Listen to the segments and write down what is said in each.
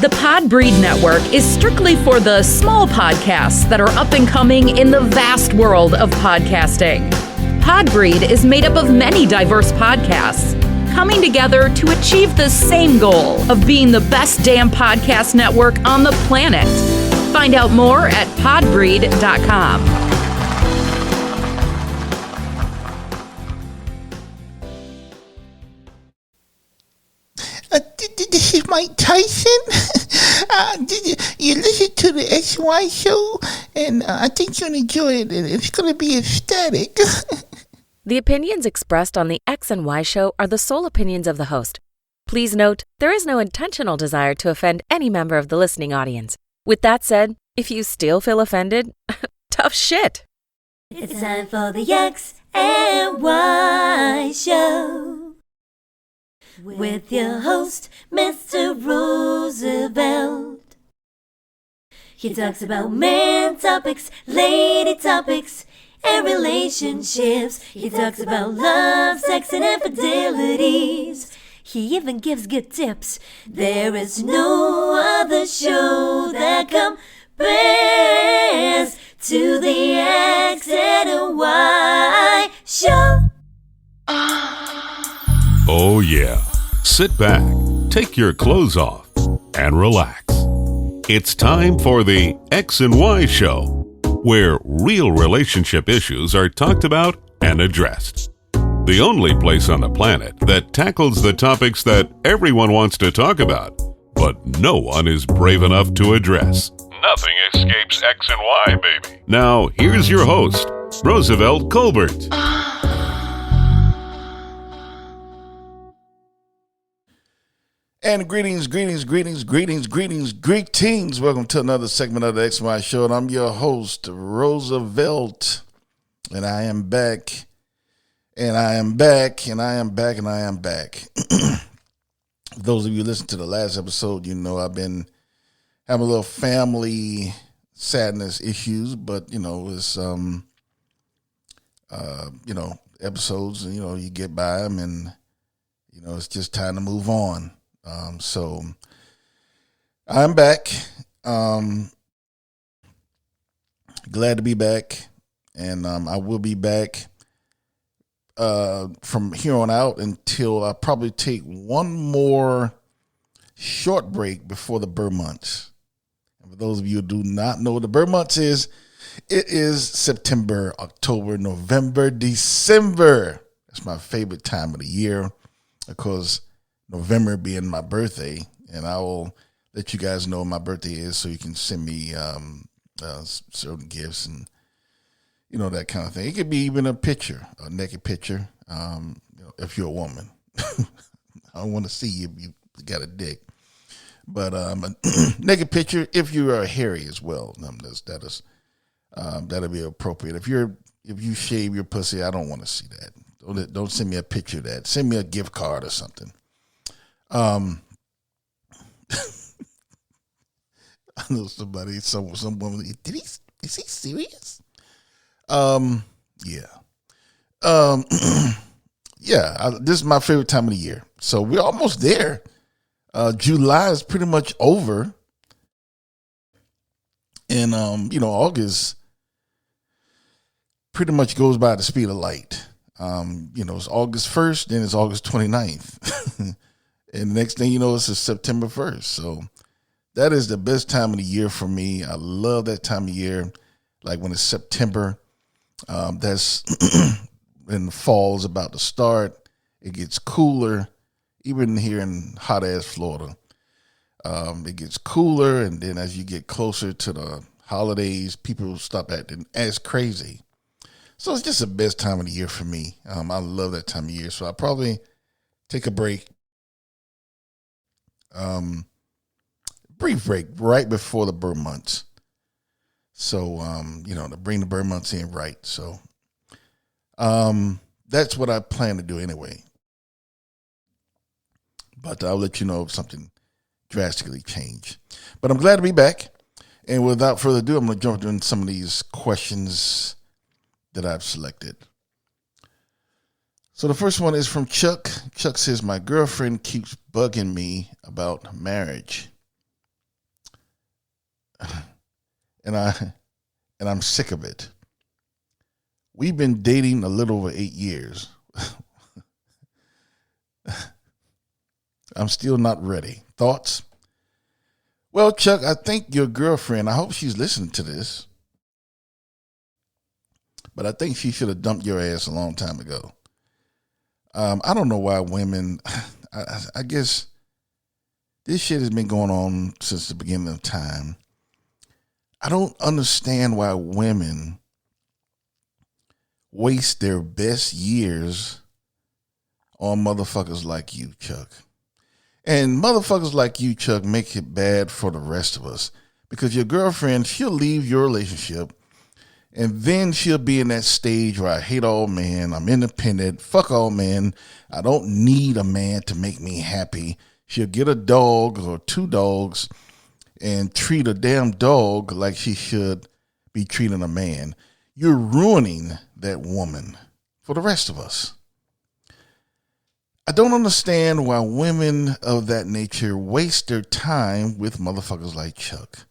The Podbreed Network is strictly for the small podcasts that are up and coming in the vast world of podcasting. Podbreed is made up of many diverse podcasts coming together to achieve the same goal of being the best damn podcast network on the planet. Find out more at podbreed.com. This is Mike Tyson. You listen to the XY show, and I think you'll enjoy it. It's going to be ecstatic. The opinions expressed on the X and Y show are the sole opinions of the host. Please note, there is no intentional desire to offend any member of the listening audience. With that said, if you still feel offended, tough shit. It's time for the X and Y show. With your host, Mr. Roosevelt. He talks about man topics, lady topics, and relationships. He talks about love, sex, and infidelities. He even gives good tips. There is no other show that compares to the X and Y show. Oh yeah. Sit back, take your clothes off, and relax. It's time for the X and Y show, where real relationship issues are talked about and addressed. The only place on the planet that tackles the topics that everyone wants to talk about, but no one is brave enough to address. Nothing escapes X and Y, baby. Now, here's your host, Roosevelt Colbert. And greetings. Welcome to another segment of the XY Show. And I'm your host, Roosevelt. And I am back. For those of you who listened to the last episode, you know I've been having a little family sadness issues, but it's episodes, and you get by them, and it's just time to move on. So I'm back. Glad to be back, and I will be back from here on out until I probably take one more short break before the Burr months. And for those of you who do not know what the Burr months is, it is September, October, November, December. That's my favorite time of the year, because November being my birthday, and I will let you guys know when my birthday is so you can send me certain gifts and that kind of thing. It could be even a picture, a naked picture, if you're a woman. I don't want to see you if you got a dick. But a naked picture if you are hairy as well. That'll be appropriate. If you shave your pussy, I don't want to see that. Don't send me a picture of that. Send me a gift card or something. I know somebody, some woman. Is he serious? Yeah. This is my favorite time of the year. So we're almost there. July is pretty much over, and August pretty much goes by the speed of light. It's August 1st, then it's August 29th. And the next thing you know, it's September 1st. So that is the best time of the year for me. I love that time of year. Like when it's September, that's when the fall is about to start. It gets cooler, even here in hot ass Florida. It gets cooler, and then as you get closer to the holidays, people stop acting as crazy. So it's just the best time of the year for me. I love that time of year. So I'll probably take a break. Brief break right before the Burr months. So, to bring the Burr months in right. So, that's what I plan to do anyway. But I'll let you know if something drastically changed. But I'm glad to be back. And without further ado, I'm going to jump into some of these questions that I've selected. So the first one is from Chuck. Chuck says, my girlfriend keeps bugging me about marriage. and I'm sick of it. We've been dating a little over 8 years. I'm still not ready. Thoughts? Well, Chuck, I think your girlfriend, I hope she's listening to this, but I think she should have dumped your ass a long time ago. I don't know why women, I guess this shit has been going on since the beginning of time. I don't understand why women waste their best years on motherfuckers like you, Chuck. And motherfuckers like you, Chuck, make it bad for the rest of us. Because your girlfriend, she'll leave your relationship, and then she'll be in that stage where I hate all men, I'm independent, fuck all men, I don't need a man to make me happy. She'll get a dog or 2 dogs and treat a damn dog like she should be treating a man. You're ruining that woman for the rest of us. I don't understand why women of that nature waste their time with motherfuckers like Chuck.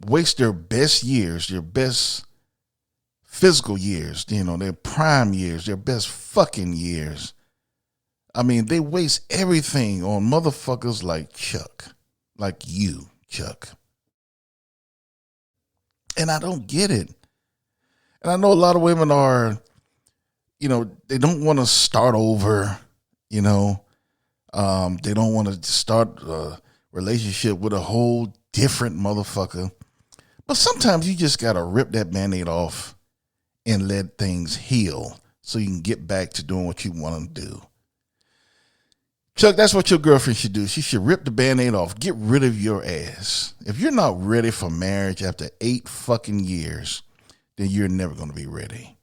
Waste their best years, their best physical years, their prime years, their best fucking years. I mean, they waste everything on motherfuckers like Chuck, like you, Chuck. And I don't get it. And I know a lot of women are, they don't want to start over, they don't want to start a relationship with a whole different motherfucker. But sometimes you just got to rip that Band-Aid off and let things heal so you can get back to doing what you want to do. Chuck, that's what your girlfriend should do. She should rip the Band-Aid off. Get rid of your ass. If you're not ready for marriage after 8 fucking years, then you're never going to be ready.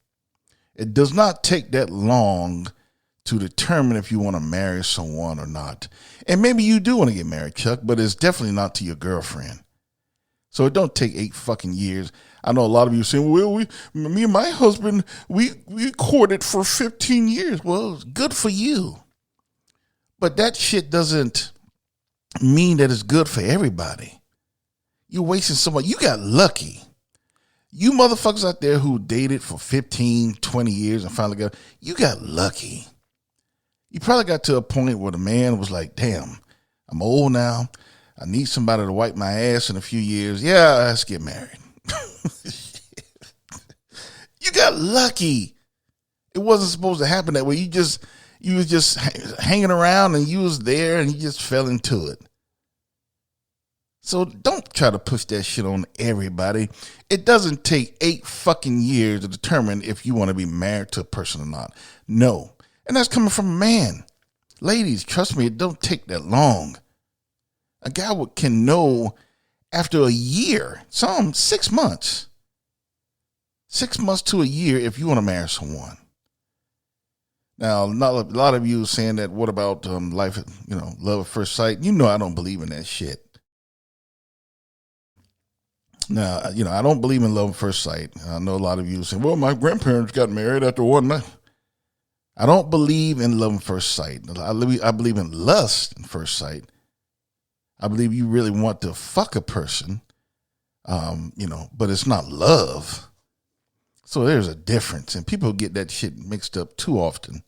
It does not take that long to determine if you want to marry someone or not. And maybe you do want to get married, Chuck, but it's definitely not to your girlfriend. So it don't take 8 fucking years. I know a lot of you saying, well, me and my husband, we courted for 15 years. Well, good for you. But that shit doesn't mean that it's good for everybody. You're wasting so much. You got lucky. You motherfuckers out there who dated for 15, 20 years and finally you got lucky. You probably got to a point where the man was like, damn, I'm old now. I need somebody to wipe my ass in a few years. Yeah, let's get married. You got lucky. It wasn't supposed to happen that way. You was just hanging around and you was there and you just fell into it. So don't try to push that shit on everybody. It doesn't take 8 fucking years to determine if you want to be married to a person or not. No. And that's coming from a man. Ladies, trust me, it don't take that long. A guy can know after a year, some 6 months. 6 months to a year if you want to marry someone. Now, not a lot of you saying that, what about love at first sight? I don't believe in that shit. Now, I don't believe in love at first sight. I know a lot of you saying, well, my grandparents got married after one night. I don't believe in love at first sight. I believe in lust at first sight. I believe you really want to fuck a person, but it's not love. So there's a difference, and people get that shit mixed up too often.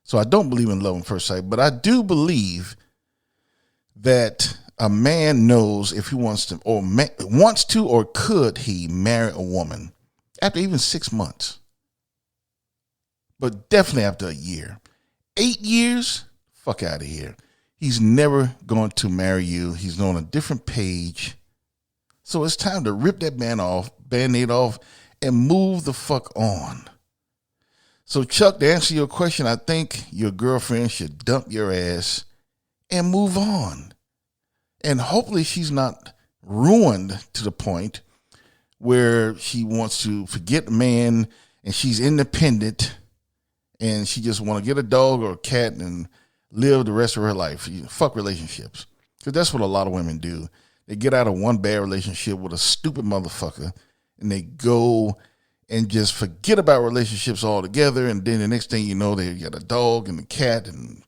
So I don't believe in love at first sight, but I do believe that a man knows if he wants to, or could he marry a woman after even 6 months, but definitely after a year. 8 years, fuck out of here. He's never going to marry you. He's on a different page. So it's time to rip that Band-Aid off and move the fuck on. So Chuck, to answer your question, I think your girlfriend should dump your ass and move on. And hopefully she's not ruined to the point where she wants to forget the man and she's independent and she just want to get a dog or a cat and live the rest of her life. Fuck relationships. Because that's what a lot of women do. They get out of one bad relationship with a stupid motherfucker and they go and just forget about relationships altogether. And then the next thing you know, they got a dog and a cat and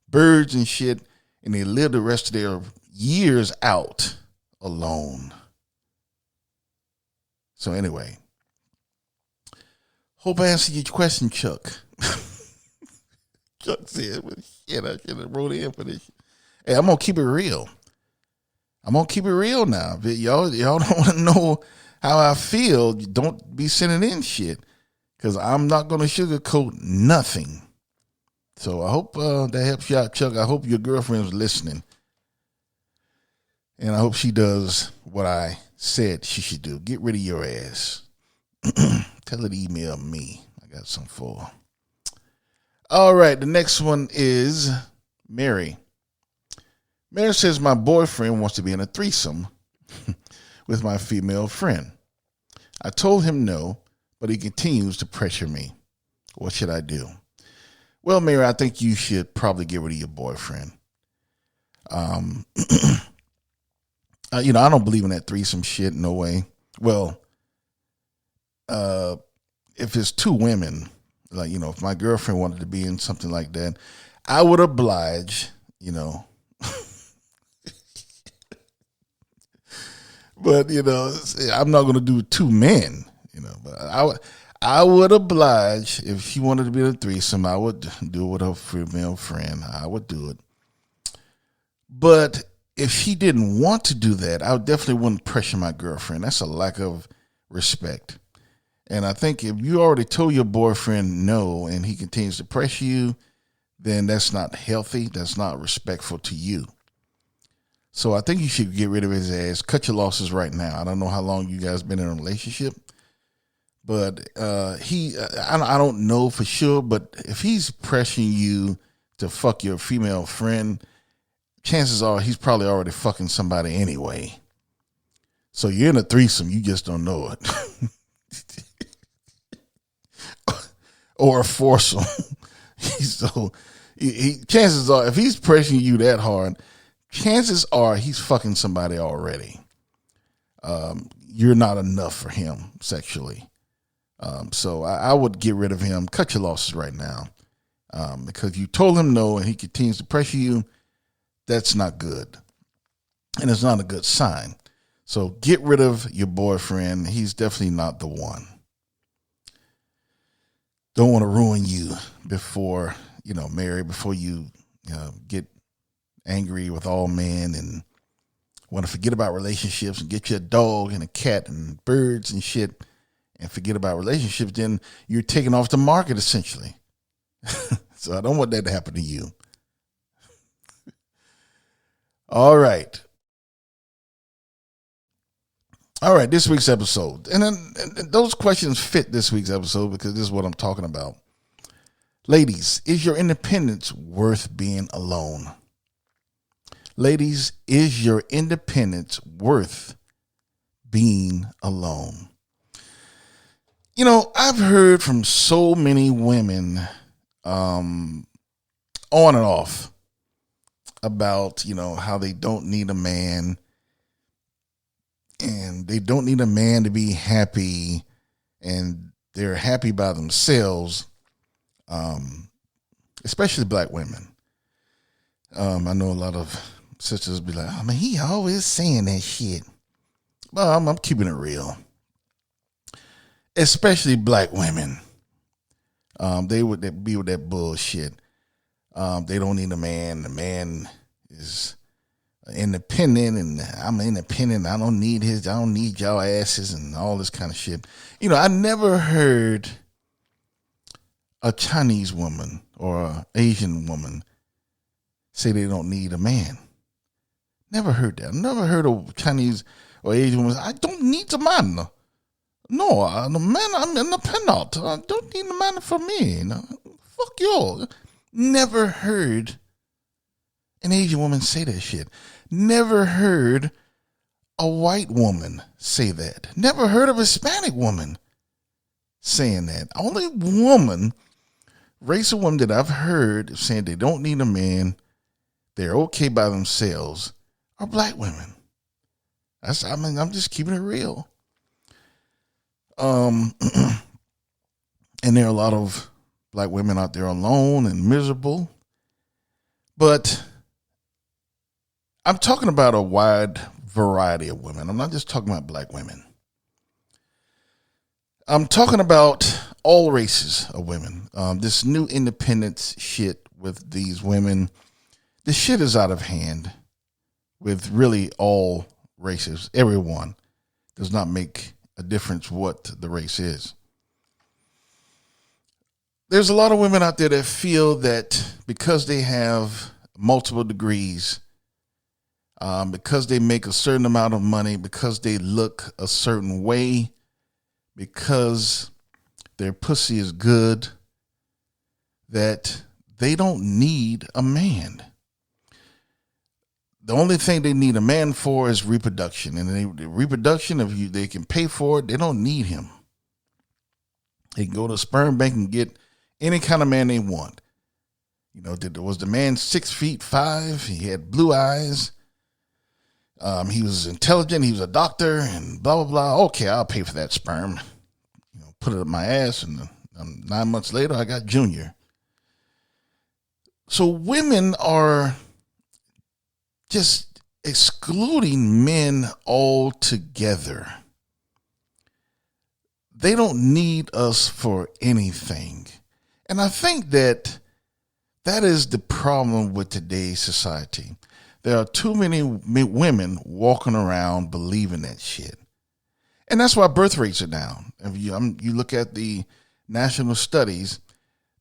birds and shit. And they live the rest of their years out alone. So anyway, hope I answered your question, Chuck. Chuck said, well, shit, I should have wrote in for this. Hey, I'm going to keep it real. I'm going to keep it real now. Y'all don't want to know how I feel. Don't be sending in shit, because I'm not going to sugarcoat nothing. So I hope that helps you out, Chuck. I hope your girlfriend's listening. And I hope she does what I said she should do. Get rid of your ass. Tell her to email me. I got some for her. All right, the next one is Mary. Mary says, my boyfriend wants to be in a threesome with my female friend. I told him no, but he continues to pressure me. What should I do? Well, Mary, I think you should probably get rid of your boyfriend. I don't believe in that threesome shit. No way. Well, if it's two women, like, if my girlfriend wanted to be in something like that, I would oblige, But, I'm not going to do two men, but I would oblige. If she wanted to be in a threesome, I would do it with her female friend. I would do it. But if she didn't want to do that, I definitely wouldn't pressure my girlfriend. That's a lack of respect. And I think if you already told your boyfriend no and he continues to pressure you, then that's not healthy. That's not respectful to you. So I think you should get rid of his ass. Cut your losses right now. I don't know how long you guys been in a relationship, but I don't know for sure. But if he's pressuring you to fuck your female friend, chances are he's probably already fucking somebody anyway. So you're in a threesome, you just don't know it. Or a foursome. So chances are, if he's pressuring you that hard, chances are he's fucking somebody already. You're not enough for him sexually. So I would get rid of him. Cut your losses right now. Because you told him no and he continues to pressure you. That's not good. And it's not a good sign. So get rid of your boyfriend. He's definitely not the one. Don't want to ruin you before, Mary, before you get angry with all men and want to forget about relationships and get you a dog and a cat and birds and shit and forget about relationships, then you're taking off the market essentially. So I don't want that to happen to you. All right. This week's episode. And then those questions fit this week's episode because this is what I'm talking about. Ladies, is your independence worth being alone? Ladies, is your independence worth being alone? I've heard from so many women on and off about, how they don't need a man and they don't need a man to be happy and they're happy by themselves, especially black women. I know a lot of sisters be like, he always saying that shit. Well, I'm keeping it real. Especially black women. They would be with that bullshit. They don't need a man. The man is independent and I'm independent. I don't need y'all asses and all this kind of shit. I never heard a Chinese woman or an Asian woman say they don't need a man. Never heard that. Never heard a Chinese or Asian woman say, I don't need a man. No, the man, I'm independent. I don't need a man for me. Fuck you. Never heard an Asian woman say that shit. Never heard a white woman say that. Never heard of a Hispanic woman saying that. Only race of women that I've heard saying they don't need a man, they're okay by themselves, are black women. I'm just keeping it real. And there are a lot of black women out there alone and miserable. But I'm talking about a wide variety of women. I'm not just talking about black women. I'm talking about all races of women. This new independence shit with these women, this shit is out of hand with really all races. Everyone does not make a difference what the race is. There's a lot of women out there that feel that because they have multiple degrees, because they make a certain amount of money, because they look a certain way, because their pussy is good, that they don't need a man. The only thing they need a man for is reproduction. And the reproduction, if they can pay for it, they don't need him. They can go to a sperm bank and get any kind of man they want. You know, was the man 6'5"? He had blue eyes. He was intelligent. He was a doctor and blah, blah, blah. Okay, I'll pay for that sperm. You know, put it up my ass. And 9 months later, I got Junior. So women are just excluding men altogether. They don't need us for anything. And I think that is the problem with today's society. There are too many women walking around believing that shit. And that's why birth rates are down. If you look at the national studies,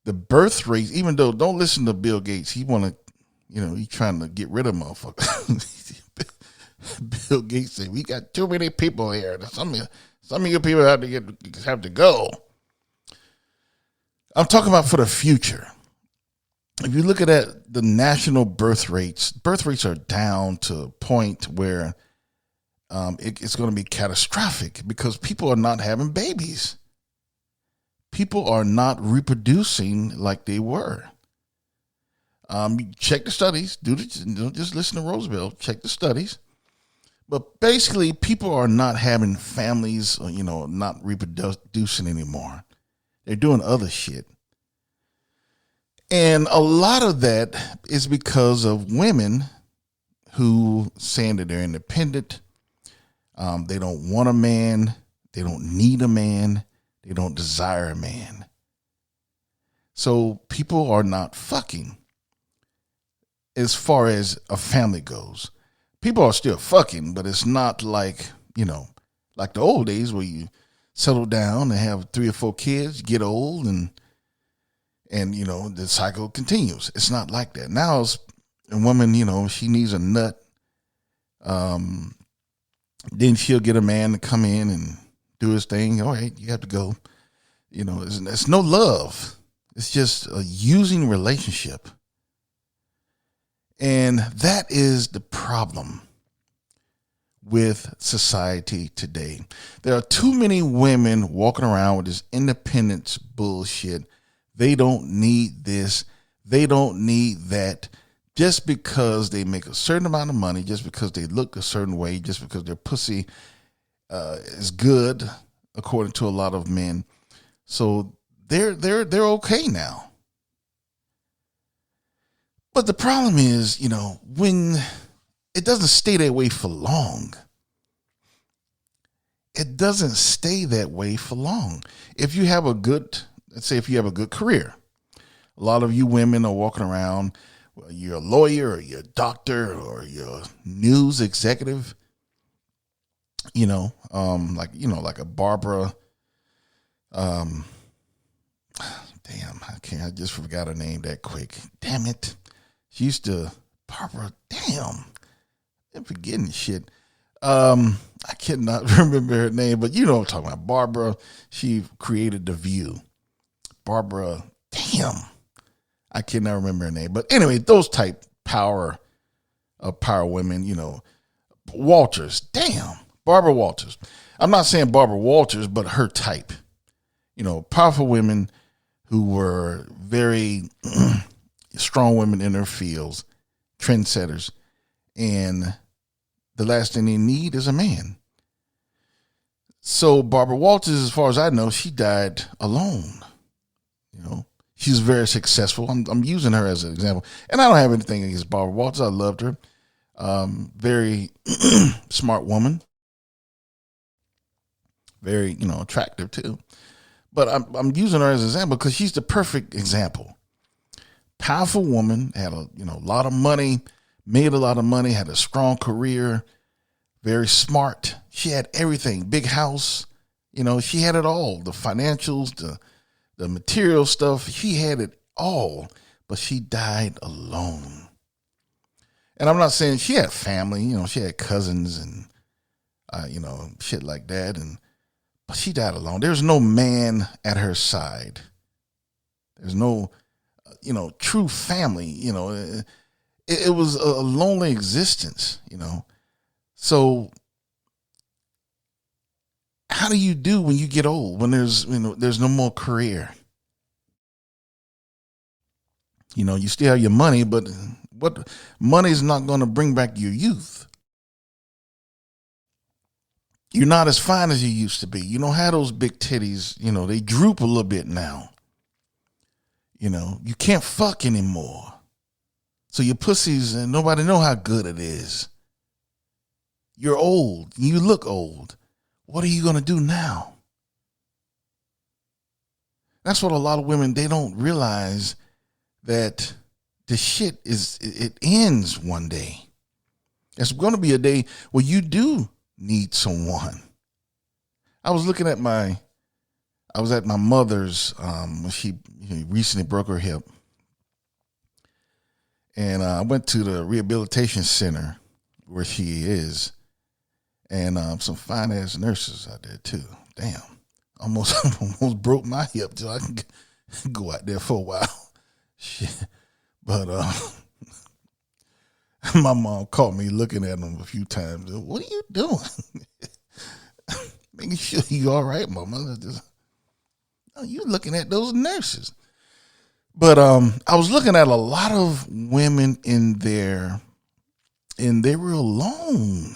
the birth rates, even though, don't listen to Bill Gates, he's trying to get rid of motherfuckers. Bill Gates said, we got too many people here. Some of you people have to go. I'm talking about for the future. If you look at the national birth rates are down to a point where it's going to be catastrophic because people are not having babies. People are not reproducing like they were. Check the studies. Don't just listen to Roosevelt. Check the studies. But basically, people are not having families, not reproducing anymore. They're doing other shit. And a lot of that is because of women who saying that they're independent. They don't want a man. They don't need a man. They don't desire a man. So people are not fucking as far as a family goes. People are still fucking, but it's not like, like the old days where you settle down and have 3 or 4 kids, get old, and the cycle continues. It's not like that. Now it's a woman, she needs a nut. Then she'll get a man to come in and do his thing. All right, you have to go. It's no love. It's just a using relationship. And that is the problem with society today. There are too many women walking around with this independence bullshit. They don't need this. They don't need that. Just because they make a certain amount of money, just because they look a certain way, just because their pussy is good, according to a lot of men. So they're okay now. But the problem is, when it doesn't stay that way for long. It doesn't stay that way for long. If you have a good career, a lot of you women are walking around, you're a lawyer or you're a doctor or you're a news executive, like a Barbara, damn, I just forgot her name that quick. Damn it. She used to, Barbara, damn, I'm forgetting shit. I cannot remember her name, but you know what I'm talking about. Barbara, she created The View. Barbara, damn, I cannot remember her name. But anyway, those type power women, Walters, damn, Barbara Walters. I'm not saying Barbara Walters, but her type. Powerful women who were very strong women in their fields, trendsetters, and the last thing they need is a man. So Barbara Walters, as far as I know, she died alone. She's very successful. I'm using her as an example, and I don't have anything against Barbara Walters. I loved her. Very smart woman. Very, attractive too. But I'm using her as an example because she's the perfect example. Powerful woman, had a lot of money, made a lot of money, had a strong career, very smart. She had everything, big house, she had it all, the financials, the material stuff. She had it all, but she died alone. And I'm not saying she had family, she had cousins and, shit like that. But she died alone. There's no man at her side. There's no, true family. It was a lonely existence. So how do you do when you get old? When there's no more career? You still have your money, but what money's not going to bring back your youth. You're not as fine as you used to be. You don't have those big titties. They droop a little bit now. You can't fuck anymore. So your pussies, and nobody know how good it is. You're old. You look old. What are you going to do now? That's what a lot of women, they don't realize that the shit it ends one day. There's going to be a day where you do need someone. I was at my mother's when she recently broke her hip, and I went to the rehabilitation center where she is, and some fine ass nurses out there too. Damn, almost broke my hip till I can go out there for a while. Shit, but my mom caught me looking at them a few times. What are you doing? Making sure you all right, mama. You looking at those nurses. But I was looking at a lot of women and they were alone.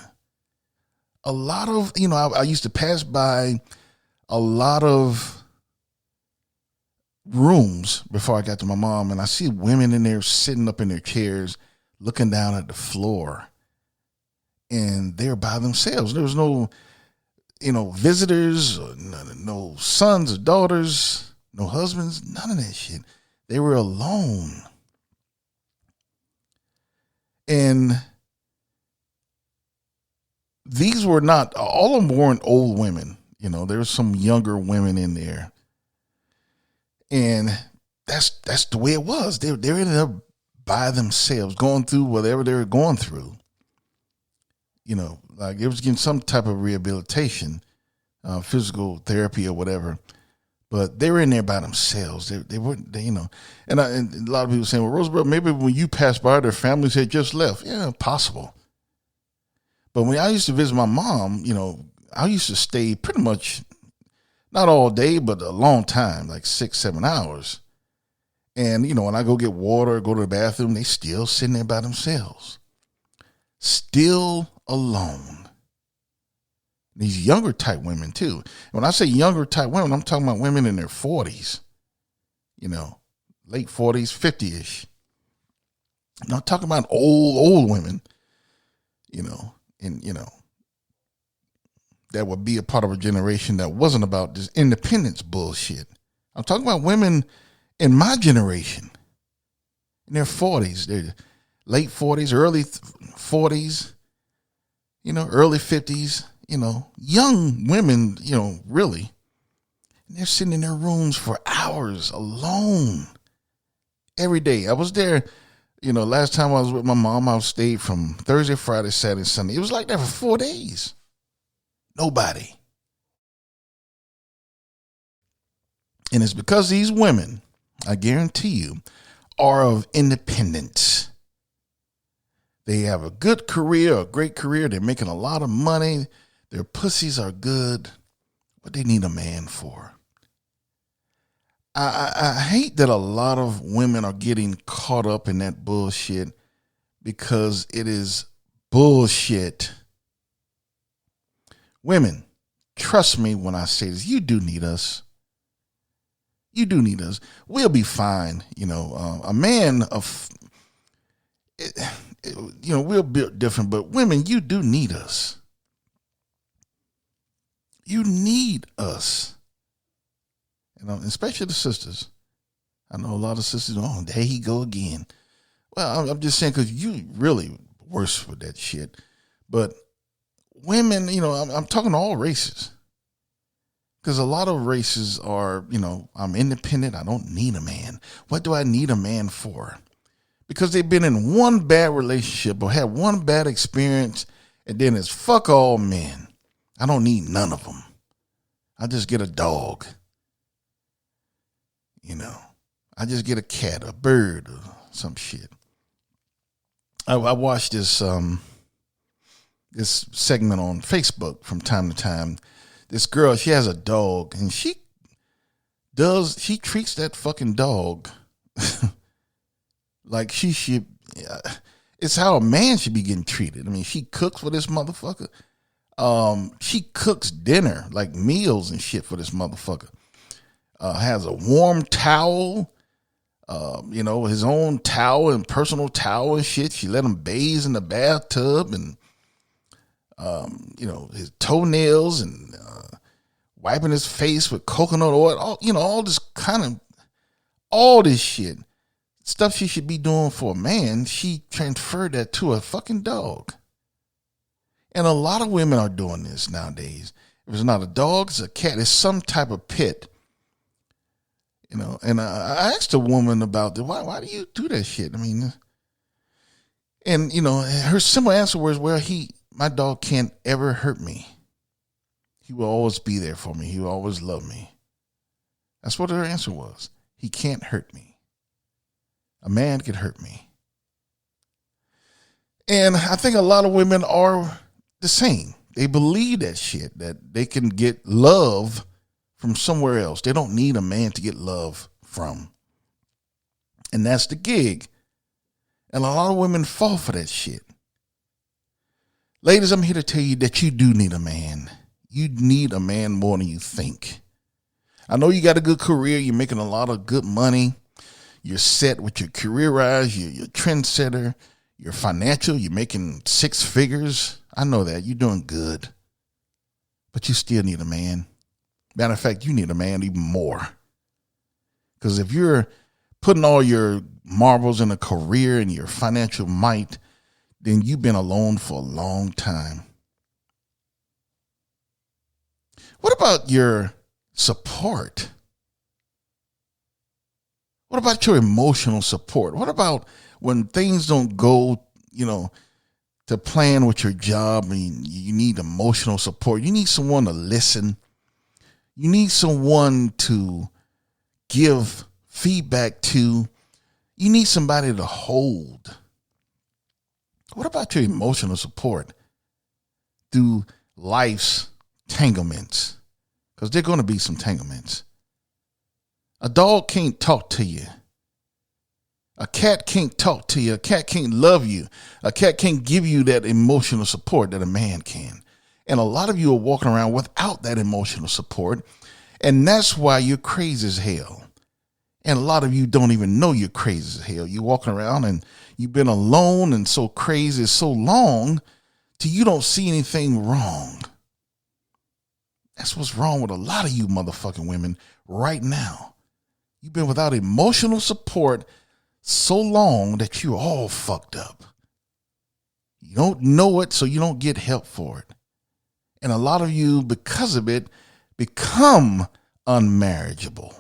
A lot of, I used to pass by a lot of rooms before I got to my mom, and I see women in there sitting up in their chairs, looking down at the floor, and they're by themselves. There was no, visitors, or no sons or daughters, no husbands, none of that shit. They were alone. And these were not, all of them weren't old women. There were some younger women in there. And that's the way it was. They ended up by themselves, going through whatever they were going through. Like it was getting some type of rehabilitation, physical therapy or whatever. But they were in there by themselves. They weren't, and a lot of people saying, well, Rosebud, maybe when you passed by, their families had just left. Yeah, possible. But when I used to visit my mom, I used to stay pretty much, not all day, but a long time, like 6-7 hours. And, when I go get water, go to the bathroom, they still sitting there by themselves. Still alone. These younger type women too. When I say younger type women, I'm talking about women in their 40s, late 40s, 50-ish. I'm not talking about old women, that would be a part of a generation that wasn't about this independence bullshit. I'm talking about women in my generation, in their 40s, their late 40s, early 40s, early 50s. Young women, really, and they're sitting in their rooms for hours alone every day. I was there, last time I was with my mom, I stayed from Thursday, Friday, Saturday, Sunday. It was like that for 4 days. Nobody. And it's because these women, I guarantee you, are of independence. They have a good career, a great career. They're making a lot of money. Their pussies are good. What they need a man for? I hate that a lot of women are getting caught up in that bullshit because it is bullshit. Women, trust me when I say this. You do need us. You do need us. We'll be fine. A man of we're built different, but women, you do need us. You need us. Especially the sisters. I know a lot of sisters, oh, there he go again. Well, I'm just saying because you really worse for that shit. But women, I'm talking to all races. Because a lot of races are, I'm independent. I don't need a man. What do I need a man for? Because they've been in one bad relationship or had one bad experience, and then it's fuck all men. I don't need none of them. I just get a dog. I just get a cat, a bird, or some shit. I watched this this segment on Facebook from time to time. This girl, she has a dog, and she treats that fucking dog like she should. It's how a man should be getting treated. I mean, she cooks for this motherfucker. She cooks dinner, like meals and shit for this motherfucker. Has a warm towel, his own towel and personal towel and shit. She let him bathe in the bathtub and, his toenails and wiping his face with coconut oil. All this all this shit. Stuff she should be doing for a man, she transferred that to a fucking dog. And a lot of women are doing this nowadays. If it's not a dog, it's a cat. It's some type of pet. And I asked a woman about that. Why do you do that shit? I mean, and her simple answer was, well, my dog can't ever hurt me. He will always be there for me. He will always love me. That's what her answer was. He can't hurt me. A man could hurt me. And I think a lot of women are the same. They believe that shit, that they can get love from somewhere else. They don't need a man to get love from. And that's the gig. And a lot of women fall for that shit. Ladies, I'm here to tell you that you do need a man. You need a man more than you think. I know you got a good career. You're making a lot of good money. You're set with your career-wise. You're a trendsetter. You're financial. You're making 6 figures. I know that. You're doing good. But you still need a man. Matter of fact, you need a man even more. Because if you're putting all your marbles in a career and your financial might, then you've been alone for a long time. What about your support? What about your emotional support? What about when things don't go, to plan with your job and you need emotional support? You need someone to listen. You need someone to give feedback to. You need somebody to hold. What about your emotional support through life's tanglements? Because there are going to be some tanglements. A dog can't talk to you. A cat can't talk to you. A cat can't love you. A cat can't give you that emotional support that a man can. And a lot of you are walking around without that emotional support. And that's why you're crazy as hell. And a lot of you don't even know you're crazy as hell. You're walking around and you've been alone and so crazy so long till you don't see anything wrong. That's what's wrong with a lot of you motherfucking women right now. You've been without emotional support so long that you're all fucked up. You don't know it, so you don't get help for it. And a lot of you, because of it, become unmarriageable.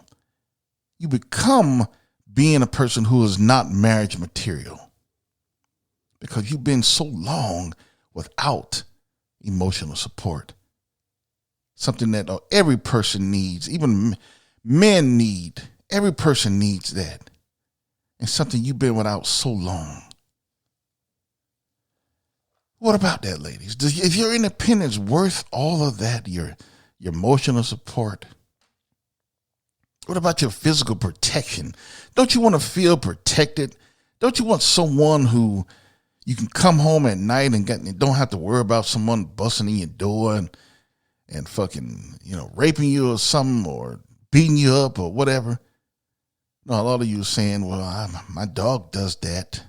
You become being a person who is not marriage material because you've been so long without emotional support. Something that every person needs, even men need. Every person needs that. And something you've been without so long. What about that, ladies? Is your independence worth all of that? Your emotional support? What about your physical protection? Don't you want to feel protected? Don't you want someone who you can come home at night and don't have to worry about someone busting in your door and fucking, raping you or something or beating you up or whatever? No, a lot of you are saying, well, my dog does that.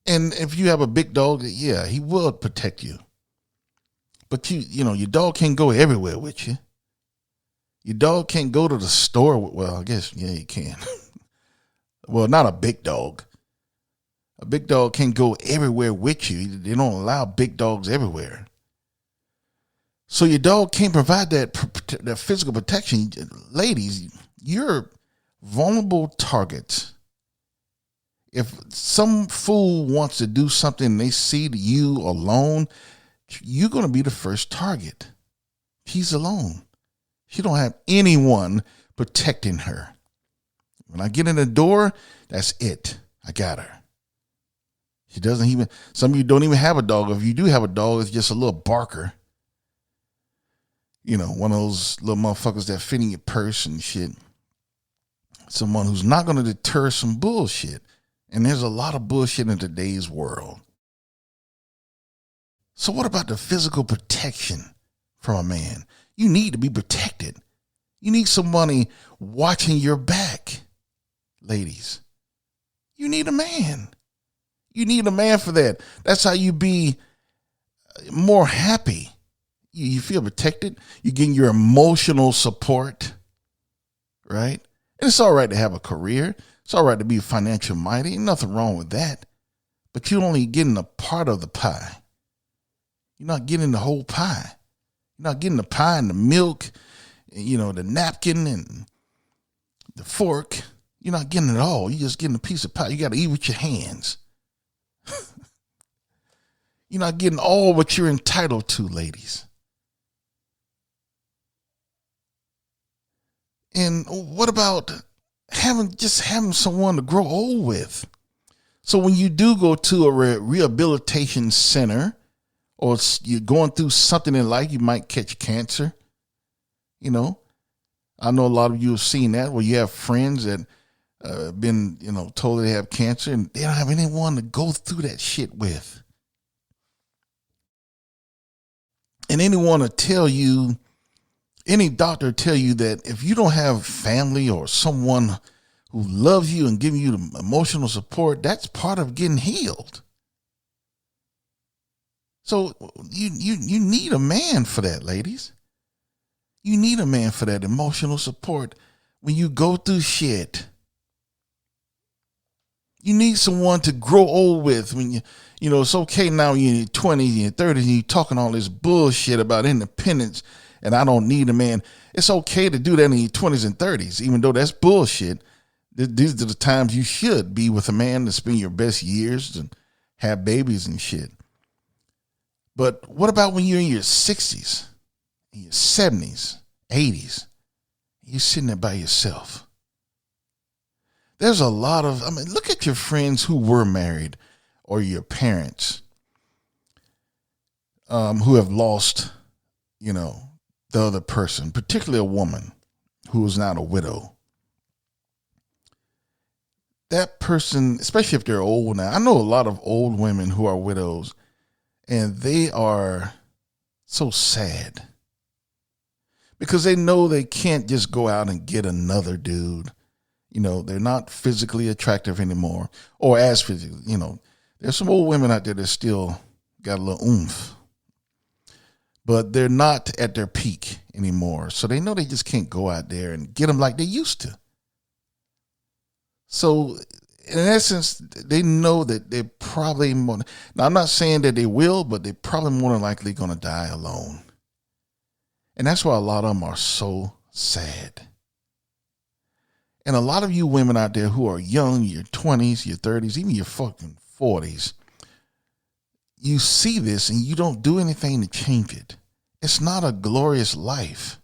And if you have a big dog, yeah, he will protect you. But your dog can't go everywhere with you. Your dog can't go to the store. Well, I guess, yeah, you can. Well, not a big dog. A big dog can't go everywhere with you. They don't allow big dogs everywhere. So your dog can't provide that physical protection. Ladies, you're vulnerable targets. If some fool wants to do something and they see you alone, you're going to be the first target. She's alone. She don't have anyone protecting her. When I get in the door, that's it. I got her. She doesn't even, some of you don't even have a dog. If you do have a dog, it's just a little barker. One of those little motherfuckers that fit in your purse and shit. Someone who's not going to deter some bullshit. And there's a lot of bullshit in today's world. So what about the physical protection from a man? You need to be protected. You need somebody watching your back, ladies. You need a man. You need a man for that. That's how you be more happy. You feel protected. You're getting your emotional support, right? And it's all right to have a career. It's all right to be financially mighty. Ain't nothing wrong with that. But you're only getting a part of the pie. You're not getting the whole pie. You're not getting the pie and the milk, the napkin and the fork. You're not getting it all. You're just getting a piece of pie. You got to eat with your hands. You're not getting all what you're entitled to, ladies. And what about having someone to grow old with? So when you do go to a rehabilitation center, or you're going through something in life, you might catch cancer. I know a lot of you have seen that, where you have friends that been, told they have cancer and they don't have anyone to go through that shit with. And anyone to tell you, any doctor tell you that if you don't have family or someone who loves you and giving you the emotional support, that's part of getting healed. So you need a man for that, ladies. You need a man for that emotional support when you go through shit. You need someone to grow old with when it's okay now you're in your 20s and your 30s and you're talking all this bullshit about independence and I don't need a man. It's okay to do that in your 20s and 30s, even though that's bullshit. These are the times you should be with a man to spend your best years and have babies and shit. But what about when you're in your 60s, in your 70s, 80s, you're sitting there by yourself? There's a lot of, look at your friends who were married or your parents who have lost, the other person, particularly a woman who is not a widow. That person, especially if they're old now, I know a lot of old women who are widows, and they are so sad because they know they can't just go out and get another dude. They're not physically attractive anymore, or as physically, there's some old women out there that still got a little oomph, but they're not at their peak anymore. So they know they just can't go out there and get them like they used to. So in essence, they know that they're probably more, now I'm not saying that they will, but they're probably more than likely going to die alone. And that's why a lot of them are so sad. And a lot of you women out there who are young, your 20s, your 30s, even your fucking 40s, you see this and you don't do anything to change it. It's not a glorious life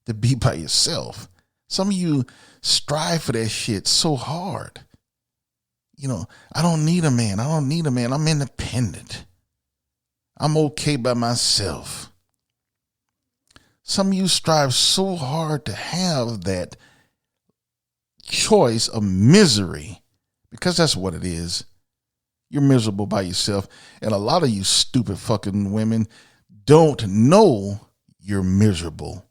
to be by yourself. Some of you strive for that shit so hard. I don't need a man. I'm independent. I'm okay by myself. Some of you strive so hard to have that choice of misery, because that's what it is. You're miserable by yourself. And a lot of you stupid fucking women don't know you're miserable.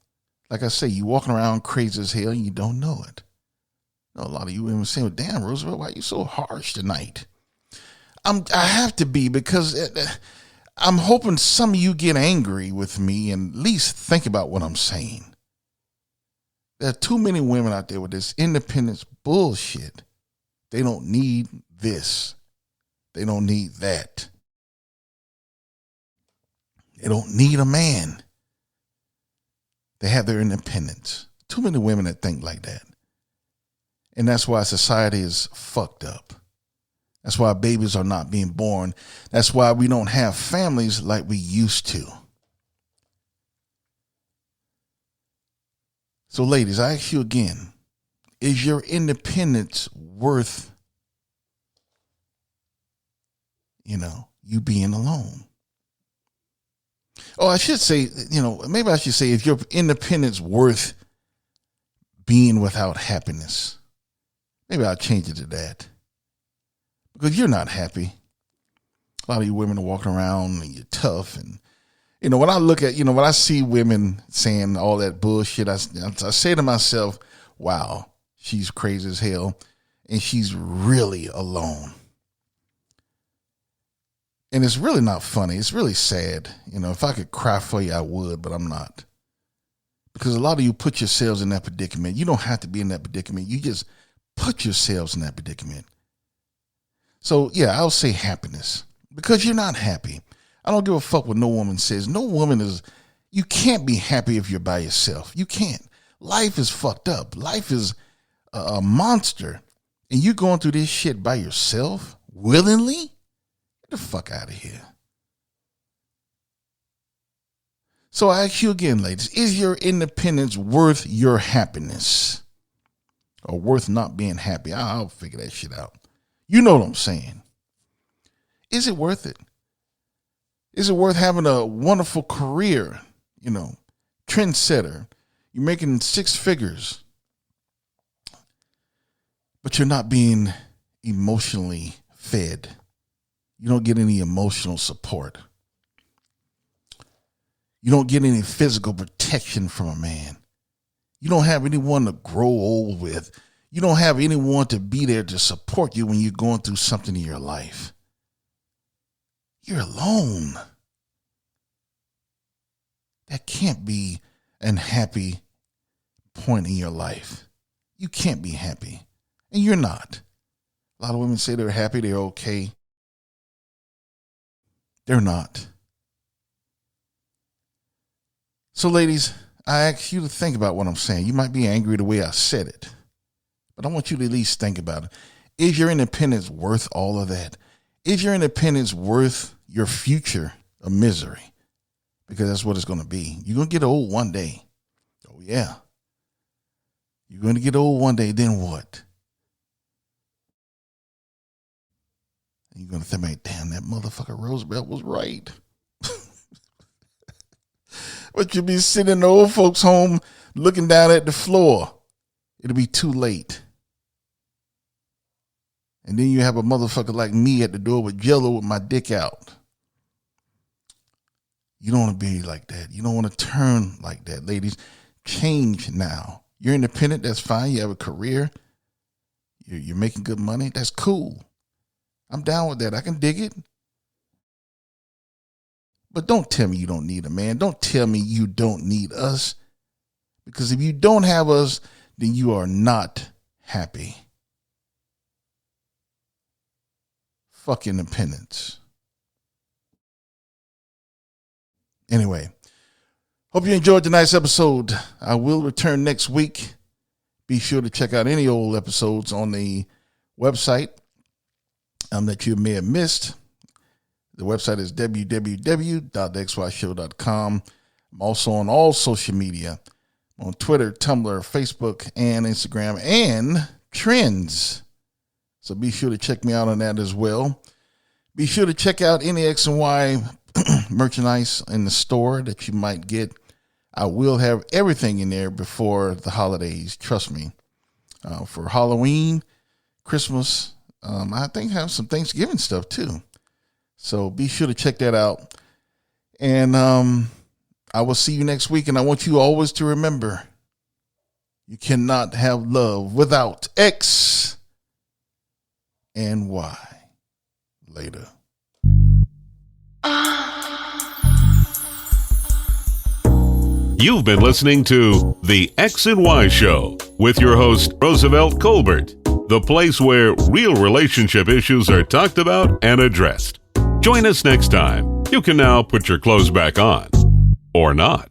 Like I say, you walking around crazy as hell and you don't know it. A lot of you women saying, damn, Roosevelt, why are you so harsh tonight? I have to be, because I'm hoping some of you get angry with me and at least think about what I'm saying. There are too many women out there with this independence bullshit. They don't need this. They don't need that. They don't need a man. They have their independence. Too many women that think like that. And that's why society is fucked up. That's why babies are not being born. That's why we don't have families like we used to. So ladies, I ask you again, is your independence worth, you being alone? Oh, I should say, maybe I should say, is your independence worth being without happiness? Maybe I'll change it to that. Because you're not happy. A lot of you women are walking around and you're tough. And, when I look at, when I see women saying all that bullshit, I say to myself, wow, she's crazy as hell. And she's really alone. And it's really not funny. It's really sad. If I could cry for you, I would, but I'm not. Because a lot of you put yourselves in that predicament. You don't have to be in that predicament. You just put yourselves in that predicament. So, yeah, I'll say happiness. Because you're not happy. I don't give a fuck what no woman says. No woman is, you can't be happy if you're by yourself. You can't. Life is fucked up. Life is a monster. And you going through this shit by yourself, willingly? Get the fuck out of here. So I ask you again, ladies, is your independence worth your happiness? Or worth not being happy? I'll figure that shit out. You know what I'm saying. Is it worth it? Is it worth having a wonderful career? Trendsetter. You're making 6 figures. But you're not being emotionally fed. You don't get any emotional support. You don't get any physical protection from a man. You don't have anyone to grow old with. You don't have anyone to be there to support you when you're going through something in your life. You're alone. That can't be an happy point in your life. You can't be happy. And you're not. A lot of women say they're happy, they're okay. They're not. So ladies, I ask you to think about what I'm saying. You might be angry the way I said it, but I want you to at least think about it. Is your independence worth all of that? Is your independence worth your future of misery? Because that's what it's going to be. You're going to get old one day. Oh, yeah. You're going to get old one day. Then what? You're going to think, damn, that motherfucker Roosevelt was right. But you'll be sitting in the old folks' home looking down at the floor. It'll be too late. And then you have a motherfucker like me at the door with Jell-O with my dick out. You don't want to be like that. You don't want to turn like that, ladies. Change now. You're independent. That's fine. You have a career. You're making good money. That's cool. I'm down with that. I can dig it. But don't tell me you don't need a man. Don't tell me you don't need us. Because if you don't have us, then you are not happy. Fuck independence. Anyway, hope you enjoyed tonight's episode. I will return next week. Be sure to check out any old episodes on the website that you may have missed. The website is www.thexyshow.com. I'm also on all social media, on Twitter, Tumblr, Facebook, and Instagram, and Trends. So be sure to check me out on that as well. Be sure to check out any X and Y merchandise in the store that you might get. I will have everything in there before the holidays. Trust me. For Halloween, Christmas, I think I have some Thanksgiving stuff too. So be sure to check that out. And I will see you next week. And I want you always to remember, you cannot have love without X and Y. Later. You've been listening to The X and Y Show with your host, Roosevelt Colbert, the place where real relationship issues are talked about and addressed. Join us next time. You can now put your clothes back on. Or not.